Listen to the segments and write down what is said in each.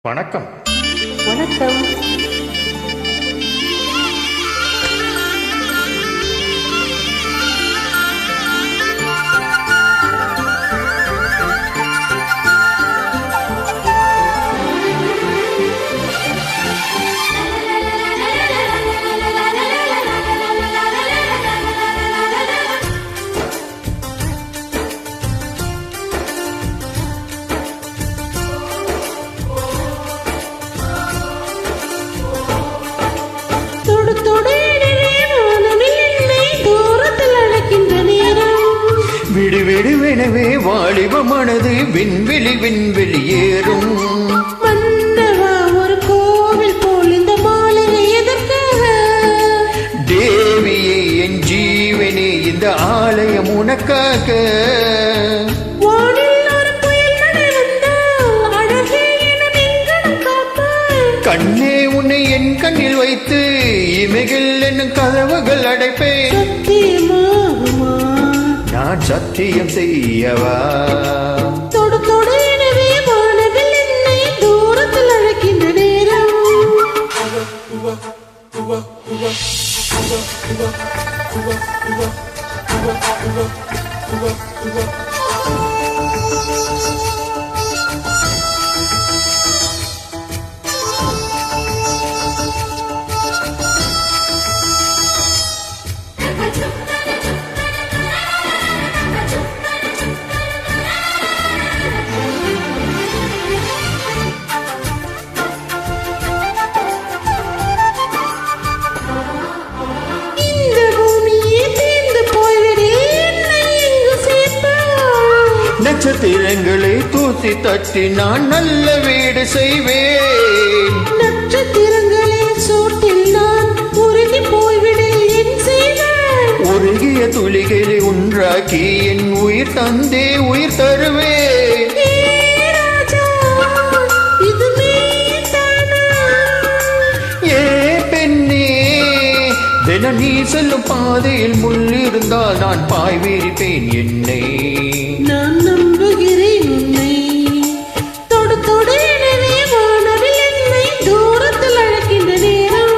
வணக்கம். வணக்கம். விடுவிடுவெனவே வாலிப மனது விண்வெளி விண்வெளி ஏறும். மன்னவா ஒரு கோவில் போல் இந்த மாளிகை எதற்காக? தேவியே என் ஜீவனே இந்த ஆலயம் உனக்காக. கண்ணே உன்னை என் கண்ணில் வைத்து இமைகள் என்னும் கதவுகள் அடைப்பேன். நான் சத்தியம் செய்யவா? தொடு தொடு எனவே வானவில் என்னை தூரத்தில் அழைக்கின்ற நேரம். நட்சத்திரங்களை தூசி தட்டி நான் நல்ல வீடு செய்வேன். நட்சத்திரங்களின் சூட்டில் நான் உருகி போய்விடு என் செய்வேன். உருகிய துளிகளை ஒன்றாக்கி என் உயிர் தந்தே உயிர் தருவேன். ஏ பெண்ணே, தின நீ செல்லும் பாதையில் முள் இருந்தால் நான் பாய் விரிப்பேன் என்னை. நான் நம்புகிறேன் உன்னை. தொடு தொடு எனவே வானவில் என்னை தூரத்தில் அழைக்கின்ற நேரம்.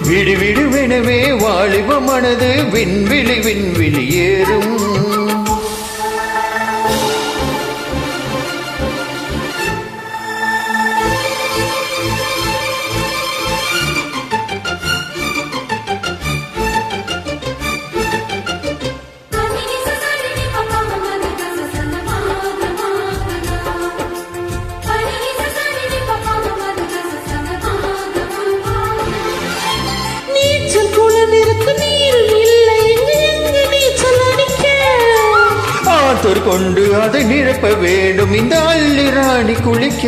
விடு விடுவெனவே வாலிப மனது விண்வெளி விண்வெளி ஏறும். கொண்டு அதை நிரப்ப வேண்டும் இந்த அள்ளி ராணி குளிக்க.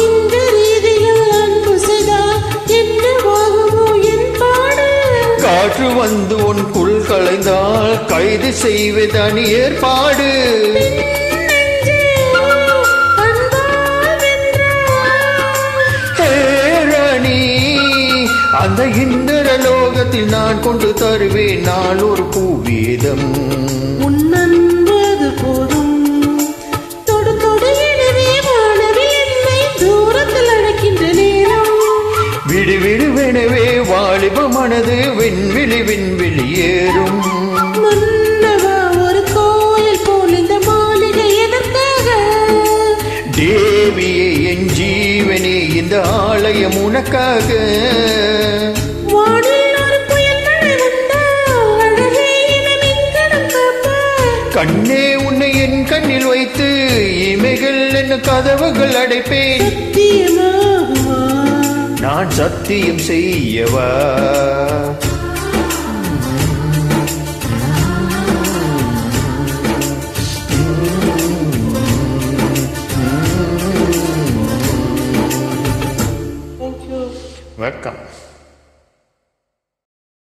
இந்த ரீதியில் அன்பு செய்தால் என்னவாகுமோ என் பாடு? காற்று வந்து உன் குள் களைந்தால் கைது செய்வதனி ஏற்பாடு. ராணி, அந்த இந்திர லோகத்தில் நான் கொண்டு தருவேன் நான் ஒரு பூவீதம். போதும். தொடு தொடு எனவே வானவில் என்னை தூரத்தில் அழைக்கின்ற நேரம். விடு விடுவெனவே வாலிப மனது விண்வெளி விண்வெளி ஏறும். மன்னவா ஒரு கோயில் போல் இந்த மாளிகை எதற்காக? தேவியே என் ஜீவனே இந்த ஆலயம் உனக்காக. கண்ணே உன்னை என் கண்ணில் வைத்து இமைகள் என்ன கதவுகள் அடைப்பேன். நான் சத்தியம் செய்யவா? வணக்கம்.